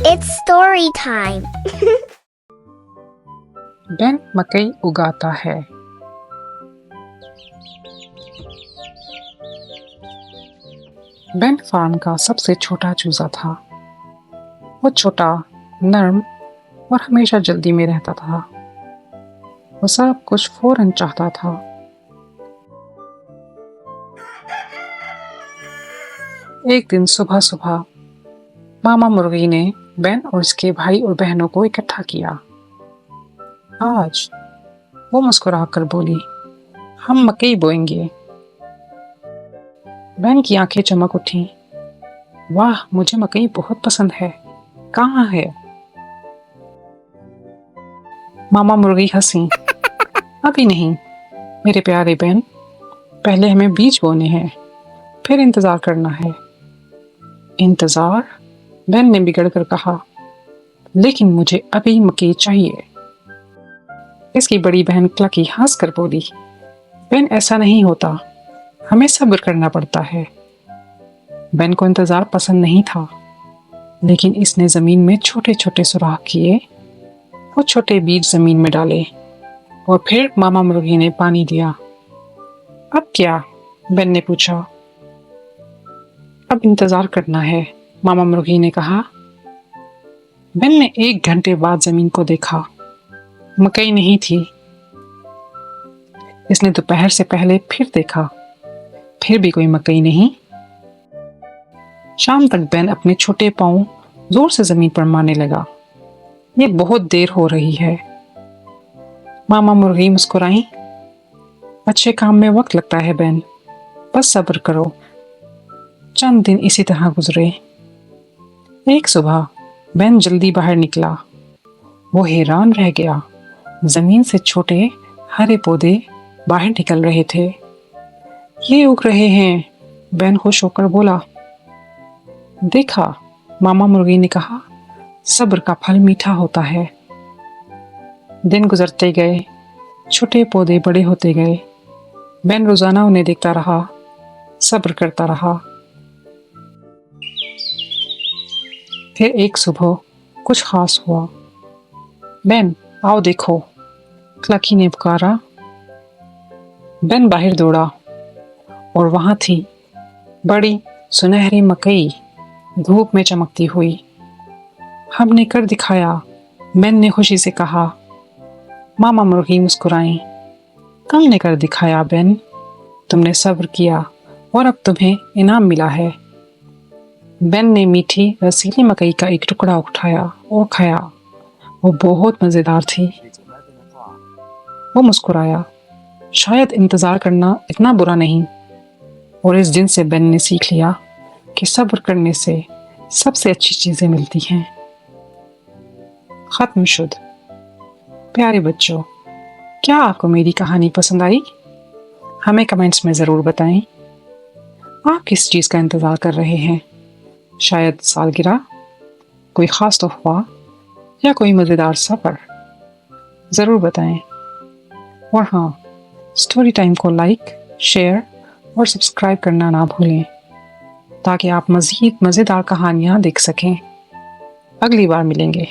It's story time. Ben मकई उगाता है। बेन फार्म का सबसे छोटा चूजा था। वो छोटा, नर्म और हमेशा जल्दी में रहता था। वो सब कुछ फौरन चाहता था। एक दिन सुबह सुबह मामा मुर्गी ने बेन और उसके भाई और बहनों को इकट्ठा किया। आज वो मुस्कुराकर बोली, हम मकई बोएंगे। बेन की आंखें चमक उठी। वाह, मुझे मकई बहुत पसंद है। कहाँ है? मामा मुर्गी हंसी। अभी नहीं मेरे प्यारे बेन, पहले हमें बीज बोने हैं, फिर इंतजार करना है। इंतजार? बेन ने बिगड़ कर कहा, लेकिन मुझे अभी मकई चाहिए। इसकी बड़ी बहन क्लकी हंस कर बोली, बेन ऐसा नहीं होता, हमें सब्र करना पड़ता है। बेन को इंतजार पसंद नहीं था, लेकिन इसने जमीन में छोटे छोटे सुराख किए। वो छोटे बीज जमीन में डाले और फिर मामा मुर्गी ने पानी दिया। अब क्या? बेन ने पूछा। अब इंतजार करना है, मामा मुर्गी ने कहा। बेन ने 1 घंटे बाद जमीन को देखा। मकई नहीं थी। इसने दोपहर से पहले फिर देखा, फिर भी कोई मकई नहीं। शाम तक बेन अपने छोटे पांव जोर से जमीन पर मारने लगा। ये बहुत देर हो रही है। मामा मुर्गी मुस्कुराई। अच्छे काम में वक्त लगता है बेन, बस सब्र करो। चंद दिन इसी तरह गुजरे। एक सुबह बेन जल्दी बाहर निकला। वो हैरान रह गया। जमीन से छोटे हरे पौधे बाहर निकल रहे थे। ये उग रहे हैं, बेन खुश होकर बोला। देखा, मामा मुर्गी ने कहा, सब्र का फल मीठा होता है। दिन गुजरते गए, छोटे पौधे बड़े होते गए। बेन रोजाना उन्हें देखता रहा, सब्र करता रहा। फिर एक सुबह कुछ खास हुआ। बेन, आओ देखो, क्लकी ने पुकारा। बेन बाहर दौड़ा और वहां थी बड़ी सुनहरी मकई, धूप में चमकती हुई। हमने कर दिखाया, बेन ने खुशी से कहा। मामा मुर्गी मुस्कुराई। तुमने कर दिखाया बेन, तुमने सब्र किया और अब तुम्हें इनाम मिला है। बेन ने मीठी रसीली मकई का एक टुकड़ा उठाया और खाया। वो बहुत मजेदार थी। वो मुस्कुराया। शायद इंतजार करना इतना बुरा नहीं। और इस दिन से बेन ने सीख लिया कि सब्र करने से सबसे अच्छी चीजें मिलती हैं। खत्म शुद। प्यारे बच्चों, क्या आपको मेरी कहानी पसंद आई? हमें कमेंट्स में जरूर बताएं। आप किस चीज का इंतजार कर रहे हैं? शायद सालगिरह, कोई खास तोहफा या कोई मजेदार सफर? जरूर बताएं। और हाँ, स्टोरी टाइम को लाइक, शेयर और सब्सक्राइब करना ना भूलें, ताकि आप मजीद मजेदार कहानियां देख सकें। अगली बार मिलेंगे।